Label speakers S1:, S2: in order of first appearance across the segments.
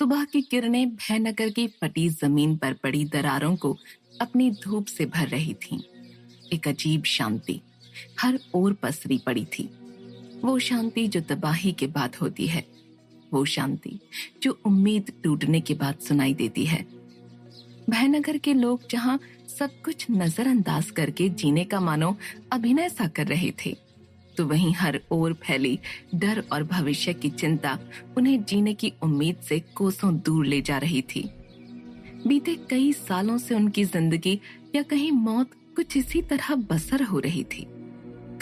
S1: सुबह की किरणें भयनगर की फटी जमीन पर पड़ी दरारों को अपनी धूप से भर रही थीं। एक अजीब शांति हर ओर पसरी पड़ी थी। वो शांति जो तबाही के बाद होती है, वो शांति जो उम्मीद टूटने के बाद सुनाई देती है। भयनगर के लोग जहां सब कुछ नजरअंदाज करके जीने का मानो अभिनय सा कर रहे थे, तो वहीं हर ओर फैली डर और भविष्य की चिंता उन्हें जीने की उम्मीद से कोसों दूर ले जा रही थी। बीते कई सालों से उनकी जिंदगी या कहीं मौत कुछ इसी तरह बसर हो रही थी।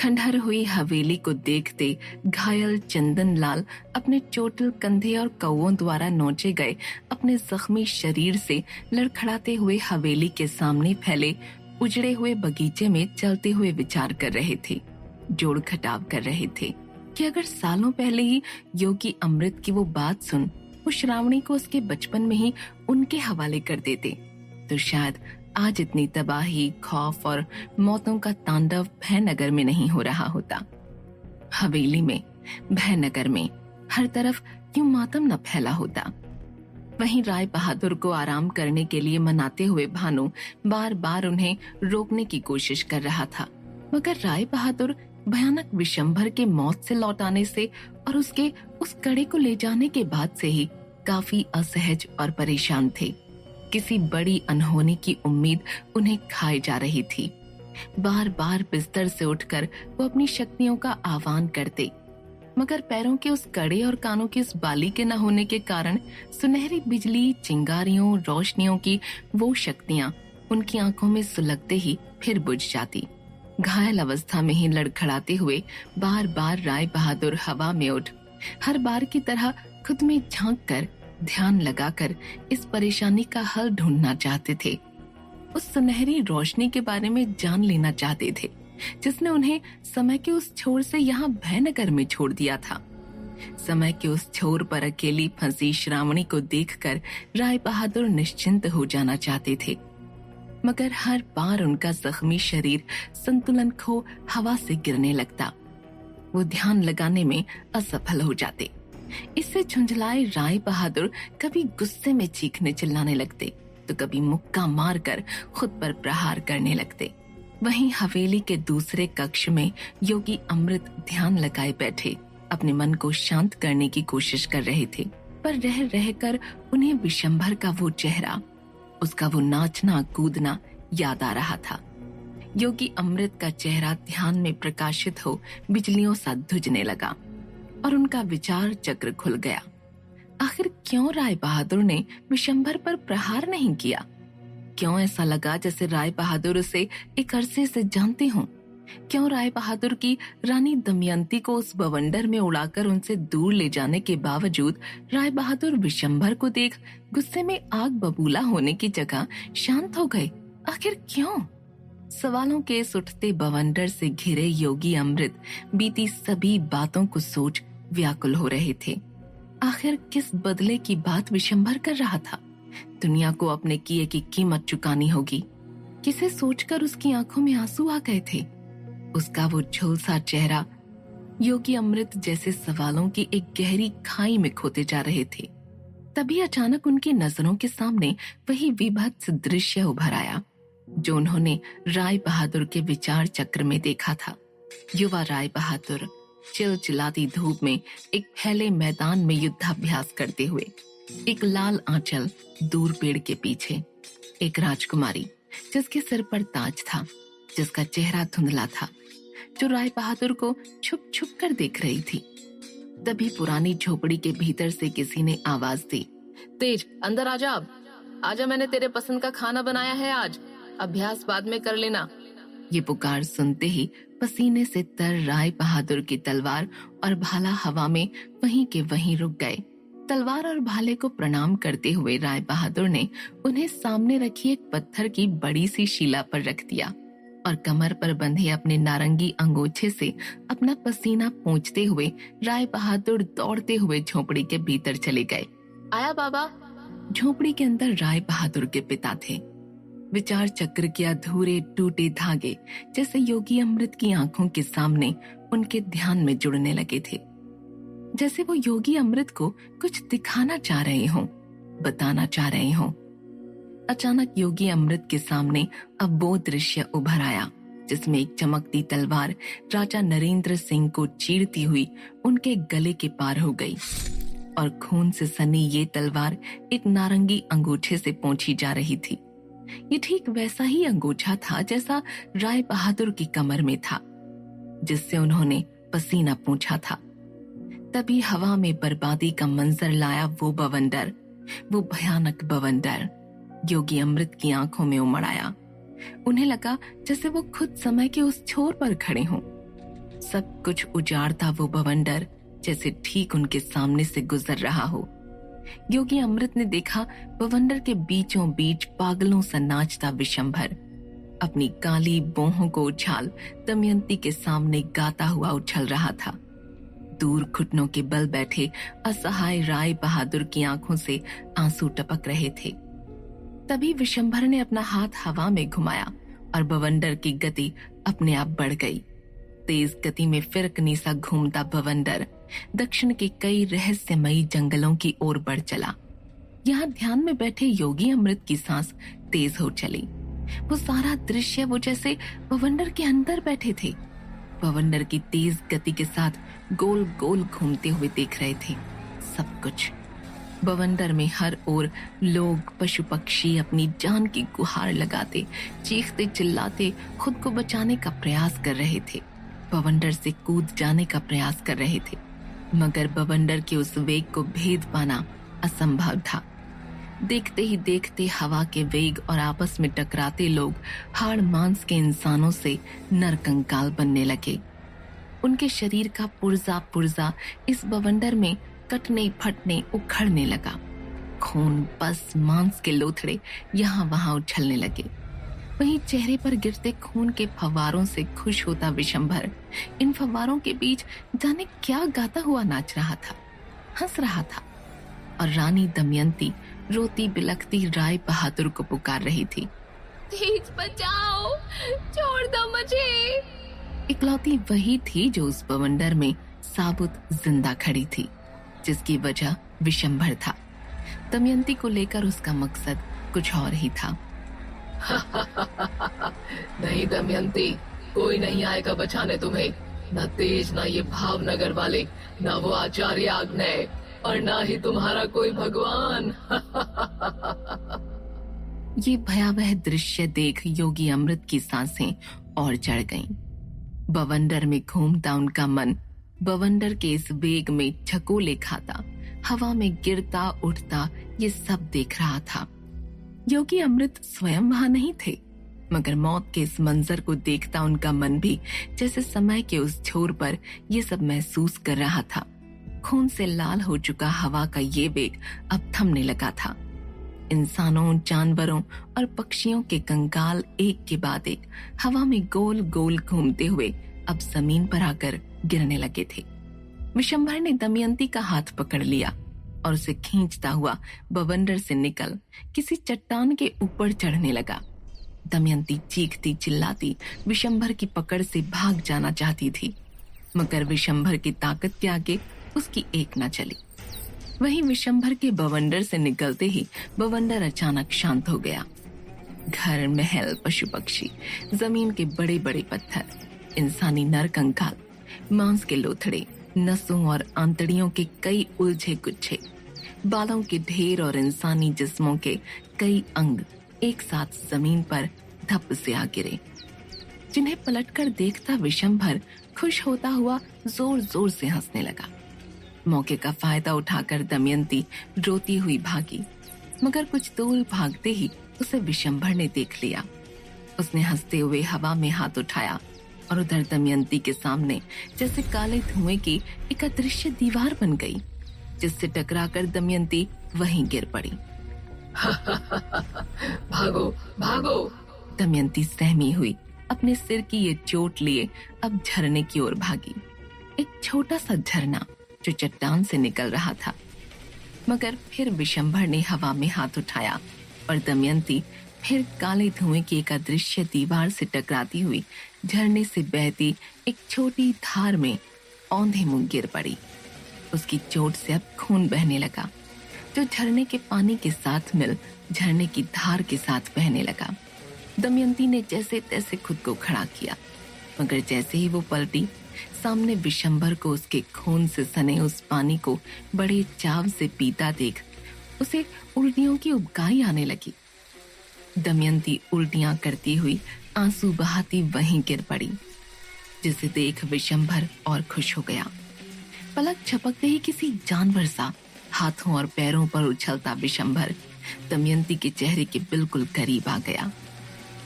S1: खंडहर हुई हवेली को देखते घायल चंदन लाल अपने चोटिल कंधे और कौओं द्वारा नोचे गए अपने जख्मी शरीर से लड़खड़ाते हुए हवेली के सामने फैले उजड़े हुए बगीचे में चलते हुए विचार कर रहे थे, जोड़ घटाव कर रहे थे कि अगर सालों पहले ही योगी अमृत की वो बात सुन वो श्रावणी को उसके बचपन में ही उनके हवाले कर देते, तो शायद आज इतनी तबाही, खौफ और मौतों का तांडव भयनगर में नहीं हो रहा होता। हवेली में, भयनगर में हर तरफ यूं मातम न फैला होता। वहीं राय बहादुर को आराम करने के लिए मनाते हुए भानु बार बार उन्हें रोकने की कोशिश कर रहा था, मगर राय बहादुर भयानक विशंभर के मौत से लौट आने से और उसके उस कड़े को ले जाने के बाद से ही काफी असहज और परेशान थे। किसी बड़ी अनहोनी की उम्मीद उन्हें खाए जा रही थी। बार बार बिस्तर से उठकर वो अपनी शक्तियों का आह्वान करते, मगर पैरों के उस कड़े और कानों की उस बाली के न होने के कारण सुनहरी बिजली, चिंगारियों, रोशनियों की वो शक्तियां उनकी आंखों में सुलगते ही फिर बुझ जाती। घायल अवस्था में ही लड़खड़ाते हुए बार बार राय बहादुर हवा में उठ हर बार की तरह खुद में झांक कर ध्यान लगाकर इस परेशानी का हल ढूंढना चाहते थे। उस सुनहरी रोशनी के बारे में जान लेना चाहते थे जिसने उन्हें समय के उस छोर से यहाँ भयनगर में छोड़ दिया था। समय के उस छोर पर अकेली फंसी श्रावणी को देखकर राय बहादुर निश्चिंत हो जाना चाहते थे, मगर हर बार उनका जख्मी शरीर संतुलन खो हवा से गिरने लगता। वो ध्यान लगाने में असफल हो जाते। इससे झुंझलाए राय बहादुर कभी गुस्से में चीखने चिल्लाने लगते, तो कभी मुक्का मारकर खुद पर प्रहार करने लगते। वहीं हवेली के दूसरे कक्ष में योगी अमृत ध्यान लगाए बैठे अपने मन को शांत करने की कोशिश कर रहे थे, पर रह रहकर उन्हें विशंभर का वो चेहरा, उसका वो नाचना कूदना याद आ रहा था। योगी अमृत का चेहरा ध्यान में प्रकाशित हो बिजलियों सा धुजने लगा और उनका विचार चक्र खुल गया। आखिर क्यों राय बहादुर ने विशंभर पर प्रहार नहीं किया? क्यों ऐसा लगा जैसे राय बहादुर उसे एक अरसे से जानते हों? क्यों राय बहादुर की रानी दमयंती को उस बवंडर में उड़ाकर उनसे दूर ले जाने के बावजूद राय बहादुर विशंभर को देख गुस्से में आग बबूला होने की जगह शांत हो गए? आखिर क्यों? सवालों के इस उठते बवंडर से घिरे योगी अमृत बीती सभी बातों को सोच व्याकुल हो रहे थे। आखिर किस बदले की बात विशंभर कर रहा था? दुनिया को अपने किए की कीमत चुकानी होगी। किसे सोचकर उसकी आंखों में आंसू आ गए थे? उसका वो झुलसा चेहरा योगी अमृत जैसे सवालों की एक गहरी खाई में खोते जा रहे थे। तभी अचानक उनकी नजरों के सामने वही विभत्स दृश्य उभर आया जो उन्होंने राय बहादुर के विचार चक्र में देखा था। युवा राय बहादुर चिलचिलाती धूप में एक फैले मैदान में युद्धाभ्यास करते हुए, एक लाल आंचल दूर पेड़ के पीछे, एक राजकुमारी जिसके सिर पर ताज था, जिसका चेहरा धुंधला था, जो राय बहादुर को छुप छुप कर देख रही थी। तभी पुरानी झोपड़ी के भीतर से किसी ने आवाज दी, तेज अंदर आजा, अब आजा, मैंने तेरे पसंद का खाना बनाया है आज, अभ्यास बाद में कर लेना। ये पुकार सुनते ही पसीने से तर राय बहादुर की तलवार और भाला हवा में वहीं के वहीं रुक गए। तलवार और भाले को प्रणाम करते हुए राय बहादुर ने उन्हें सामने रखी एक पत्थर की बड़ी सी शिला पर रख दिया और कमर पर बंधे अपने नारंगी अंगोछे से अपना पसीना पोंछते हुए राय बहादुर दौड़ते हुए झोपड़ी के भीतर चले गए। आया बाबा। झोपड़ी के अंदर राय बहादुर के पिता थे। विचार चक्र के अधूरे टूटे धागे जैसे योगी अमृत की आंखों के सामने उनके ध्यान में जुड़ने लगे थे, जैसे वो योगी अमृत को कुछ दिखाना चाह रहे हों, बताना चाह रहे हों। अचानक योगी अमृत के सामने अब वो दृश्य उभर आया जिसमें एक चमकती तलवार राजा नरेंद्र सिंह को चीरती हुई उनके गले के पार हो गई और खून से सनी ये तलवार एक नारंगी अंगूठे से पोंछी जा रही थी। ये ठीक वैसा ही अंगूठा था जैसा राय बहादुर की कमर में था, जिससे उन्होंने पसीना पोंछा था। तभी हवा में बर्बादी का मंजर लाया वो बवंडर, वो भयानक बवंडर योगी अमृत की आंखों में उमड़ आया। उन्हें लगा जैसे वो खुद समय के उस छोर पर खड़े हों। सब कुछ उजाड़ता वो बवंडर जैसे ठीक उनके सामने से गुजर रहा हो। योगी अमृत ने देखा बवंडर के बीचों बीच पागलों सा नाचता विशंभर अपनी काली बोहों को उछाल दमयंती के सामने गाता हुआ उछल रहा था। दूर घुटनों के बल बैठे असहाय राय बहादुर की आंखों से आंसू टपक रहे थे। तभी विशंभर ने अपना हाथ हवा में घुमाया और बवंडर की गति अपने आप बढ़ गई। तेज गति में फिरकनी सा घूमता बवंडर दक्षिण के कई रहस्यमयी जंगलों की ओर बढ़ चला। यहाँ ध्यान में बैठे योगी अमृत की सांस तेज हो चली। वो सारा दृश्य वो जैसे बवंडर के अंदर बैठे थे। बवंडर की तेज गति के साथ गोल गोल घूमते हुए देख रहे थे सब कुछ। बवंडर में हर ओर लोग पशु पक्षी अपनी जान की गुहार लगाते चीखते चिल्लाते खुद को बचाने का प्रयास कर रहे थे, बवंडर से कूद जाने का प्रयास कर रहे थे, मगर बवंडर के उस वेग को भेद पाना असंभव था। देखते ही देखते हवा के वेग और आपस में टकराते लोग हाड़ मांस के इंसानों से नरकंकाल बनने लगे। उनके शरीर का पुर्जा पुर्जा इस बवंडर में कटने फटने उखड़ने लगा। खून पस मांस के लोथड़े यहाँ वहां उछलने लगे। वहीं चेहरे पर गिरते खून के फव्वारों से खुश होता विशंभर इन फव्वारों के बीच जाने क्या गाता हुआ नाच रहा था, हंस रहा था। और रानी दमयंती रोती बिलखती राय बहादुर को पुकार रही थी, प्लीज बचाओ, छोड़ दो मुझे। इकलौती वही थी जो उस बवंडर में साबुत जिंदा खड़ी थी, जिसकी वजह विशंभर था। दमयंती को लेकर उसका मकसद कुछ और ही था।
S2: नहीं दमयंती, कोई नहीं आएगा बचाने तुम्हें, न तेज न ये भावनगर वाले, न वो आचार्य आग्नेय, और ना ही तुम्हारा कोई भगवान।
S1: ये भयावह दृश्य देख योगी अमृत की सांसें और चढ़ गईं। बवंडर में घूमता उनका मन बवंडर के इस वेग में झकोले खाता, हवा में गिरता उठता ये सब देख रहा था। योगी अमृत स्वयं वहां नहीं थे, मगर मौत के इस मंजर को देखता उनका मन भी जैसे समय के उस छोर पर ये सब महसूस कर रहा था। खून से लाल हो चुका हवा का ये वेग अब थमने लगा था। इंसानों, जानवरों और पक्षियों के कंकाल एक के बाद एक हवा में गोल गोल घूमते हुए अब जमीन पर आकर गिरने लगे थे। विशंभर ने दमयंती का हाथ पकड़ लिया और उसे खींचता हुआ बवंडर से निकल किसी चट्टान के ऊपर चढ़ने लगा। दमयंती चीखती चिल्लाती विशंभर की पकड़ से भाग जाना चाहती थी, मगर विशंभर की ताकत के आगे उसकी एक न चली। वहीं विशंभर के बवंडर से निकलते ही बवंडर अचानक शांत हो गया। घर, महल, पशु पक्षी, जमीन के बड़े बड़े पत्थर, इंसानी नर कंकाल, मांस के लोथड़े, नसों और आंतड़ियों के कई उलझे गुच्छे, बालों के ढेर और इंसानी जिस्मों के कई अंग एक साथ जमीन पर धप से आ गिरे, जिन्हें पलटकर देखता विशंभर खुश होता हुआ जोर जोर से हंसने लगा। मौके का फायदा उठाकर दमयंती रोती हुई भागी, मगर कुछ दूर भागते ही उसे विशंभर ने देख लिया। उसने हंसते हुए हवा में हाथ उठाया और उधर दमयंती के सामने जैसे काले धुएं की एक अदृश्य दीवार बन गई, जिससे टकराकर दमयंती वहीं गिर पड़ी।
S2: भागो भागो।
S1: दमयंती सहमी हुई अपने सिर की ये चोट लिए अब झरने की ओर भागी। एक छोटा सा झरना जो चट्टान से निकल रहा था, मगर फिर विशंभर ने हवा में हाथ उठाया और दमयंती फिर काले धुएं की एक अदृश्य दीवार से टकराती हुई झरने से बहती एक छोटी धार में औंधे मुंह गिर पड़ी। उसकी चोट से अब खून बहने लगा। जो झरने के पानी के साथ मिल झरने की धार के साथ बहने लगा। दमयंती ने जैसे तैसे खुद को खड़ा किया, मगर जैसे ही वो पलटी, सामने विशंभर को उसके खून से सने उस पानी को बड़े चाव से पीता देख उसे उल्टियों की उबकाई आने लगी। दमयंती उल्टियां करती हुई आंसू बहाती वहीं गिर पड़ी, जिसे देख विशंभर और खुश हो गया। पलक झपकते ही किसी जानवर सा हाथों और पैरों पर उछलता विशंभर दमयंती के चेहरे के बिल्कुल करीब आ गया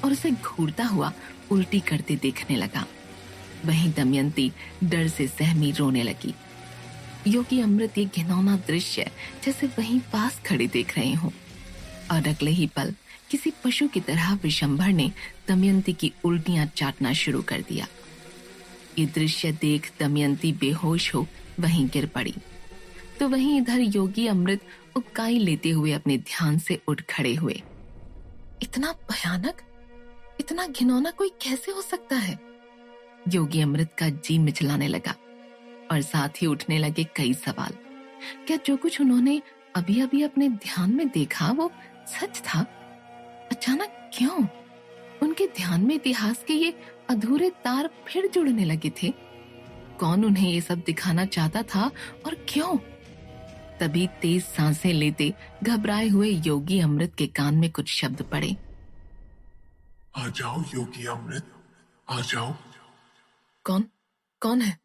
S1: और उसे घूरता हुआ उल्टी करते देखने लगा। वहीं दमयंती डर से सहमी रोने लगी। योगी अमृत ये घिनौना दृश्य जैसे वहीं पास खड़े देख रहे हों, और अगले ही पल किसी पशु की तरह विशंभर ने दमयंती की उल्टियां चाटना शुरू कर दिया। ये दृश्य देख दमयंती बेहोश हो वहीं गिर पड़ी, तो वहीं इधर योगी अमृत उबकाई लेते हुए अपने ध्यान से उठ खड़े हुए। इतना भयानक, इतना घिनौना कोई कैसे हो सकता है? योगी अमृत का जी मिचलाने लगा और साथ ही उठने लगे कई सवाल। क्या जो कुछ उन्होंने अभी अभी अपने ध्यान में देखा वो सच था? अचानक क्यों उनके ध्यान में इतिहास के ये अधूरे तार फिर जुड़ने लगे थे? कौन उन्हें ये सब दिखाना चाहता था और क्यों? तभी तेज सांसें लेते घबराए हुए योगी अमृत के कान में कुछ शब्द पड़े।
S3: आ जाओ योगी अमृत, आ जाओ।
S1: कौन है?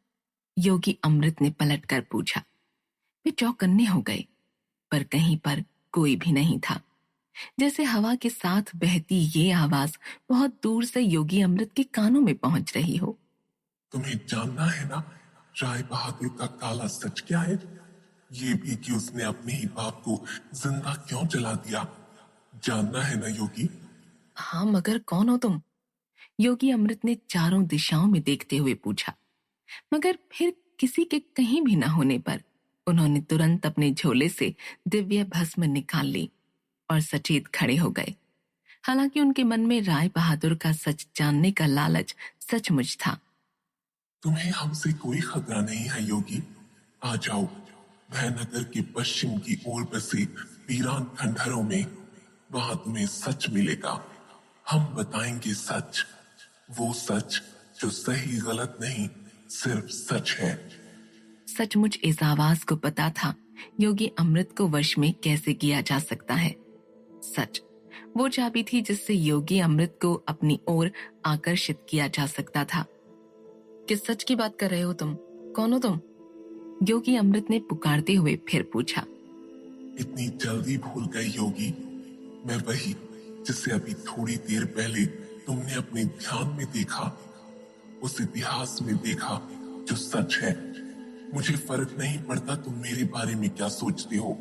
S1: योगी अमृत ने पलटकर पूछा। वे चौकन्ने हो गए, पर कहीं पर कोई भी नहीं था। जैसे हवा के साथ बहती ये आवाज बहुत दूर से योगी अमृत के कानों में पहुंच रही हो।
S3: तुम्हें जानना है ना राय बहादुर का काला सच क्या है? ये भी कि उसने अपने ही बाप को जिंदा क्यों जला दिया। जानना है ना योगी?
S1: हाँ, मगर कौन हो तुम? योगी अमृत ने चारों दिशाओं में देखते हुए पूछा, मगर फिर किसी के कहीं भी न होने पर उन्होंने तुरंत अपने झोले से दिव्य भस्म निकाल ली और सचेत खड़े हो गए। हालांकि उनके मन में राय बहादुर का सच जानने का लालच सचमुच था।
S3: तुम्हें हमसे कोई खतरा नहीं है योगी। आ जाओ, भयनगर के पश्चिम की ओर बसे वीरान खंडहरों में, वहां तुम्हें सच मिलेगा। हम बताएंगे सच, वो सच जो सही गलत नहीं, सिर्फ सच है।
S1: सचमुच इस आवाज को पता था योगी अमृत को वश में कैसे किया जा सकता है। सच वो चाबी थी जिससे योगी अमृत को अपनी ओर आकर्षित किया जा सकता था। किस सच की बात कर रहे हो तुम? कौन हो तुम? योगी अमृत ने पुकारते हुए फिर पूछा।
S3: इतनी जल्दी भूल गए योगी? मैं वही जिसे अभी थोड़ी देर पहले तुमने अपने ध्यान में देखा, उस इतिहास में देखा जो सच है। मुझे फर्क नहीं पड़ता तुम मेरे बारे में क्या सोचते हो,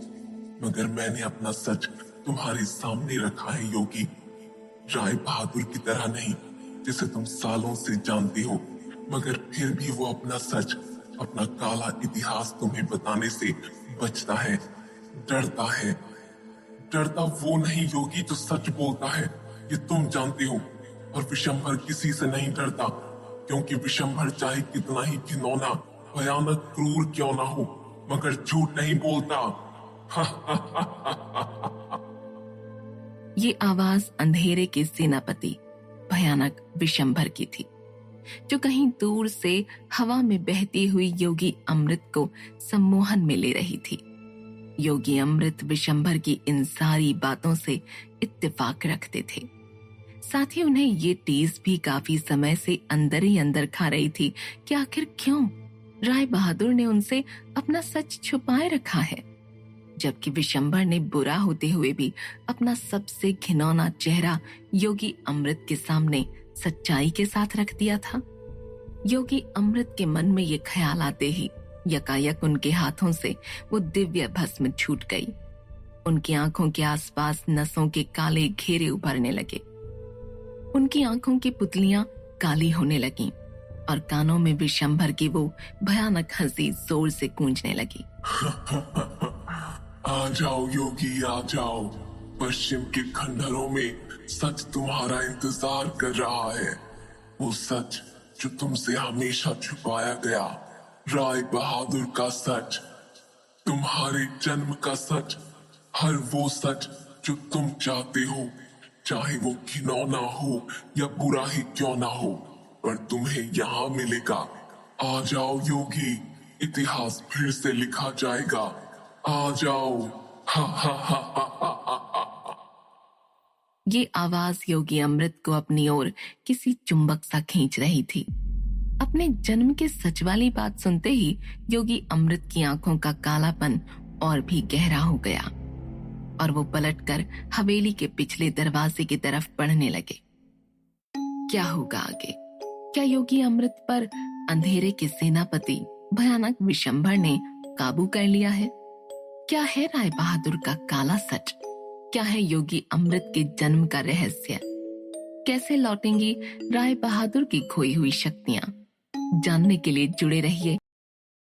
S3: मगर मैंने अपना सच तुम्हारे सामने रखा है योगी। राय बहादुर की तरह नहीं, जिसे तुम सालों से जानते हो, मगर फिर भी वो अपना सच, अपना काला इतिहास तुम्हें बताने से बचता है, डरता है। डरता वो नहीं योगी जो सच बोलता है, ये तुम जानते हो। और विशंभर किसी से नहीं डरता, क्योंकि विशंभर चाहे कितना ही घिनौना, भयानक, क्रूर क्यों ना हो, मगर झूठ नहीं बोलता।
S1: ये आवाज अंधेरे के सेनापति भयानक विशंभर की थी, जो कहीं दूर से हवा में बहती हुई योगी अमृत को सम्मोहन में ले रही थी। योगी अमृत विशंभर की इन सारी बातों से इत्तेफाक रखते थे। साथ ही उन्हें ये टीस भी काफी समय से अंदर ही अंदर खा रही थी कि आखिर क्यों राय बहादुर ने उनसे अपना सच छुपाए रखा है, जबकि विशंभर ने बुरा होते हुए भी अपना सबसे घिनौना चेहरा योगी अमृत के सामने सच्चाई के साथ रख दिया था। योगी अमृत के मन में ये ख्याल आते ही यकायक उनके हाथों से वो दिव्य भस्म छूट गई। उनकी आंखों के आसपास नसों के काले घेरे उभरने लगे। उनकी आंखों की पुतलियां काली होने लगीं और कानों में विशंभर की वो भयानक हंसी जोर से गूंजने लगी।
S3: आ जाओ योगी, आ जाओ। पश्चिम के खंडहरों में सच तुम्हारा इंतजार कर रहा है, वो सच जो तुमसे हमेशा छुपाया गया। राय बहादुर का सच, तुम्हारे जन्म का सच, हर वो सच जो तुम चाहते हो, चाहे वो घिनौना हो या बुरा ही क्यों ना हो, पर तुम्हें यहाँ मिलेगा। आ जाओ योगी, इतिहास फिर से लिखा जाएगा। आ जाओ। हा हा हा हा हा हा हा।
S1: ये आवाज योगी अमृत को अपनी ओर किसी चुंबक सा खींच रही थी। अपने जन्म के सच वाली बात सुनते ही योगी अमृत की आंखों का कालापन और भी गहरा हो गया और वो पलटकर हवेली के पिछले दरवाजे की तरफ बढ़ने लगे। क्या होगा आगे? क्या योगी अमृत पर अंधेरे के सेनापति भयानक विशंभर ने काबू कर लिया है? क्या है राय बहादुर का काला सच? क्या है योगी अमृत के जन्म का रहस्य? कैसे लौटेंगी राय बहादुर की खोई हुई शक्तियां? जानने के लिए जुड़े रहिए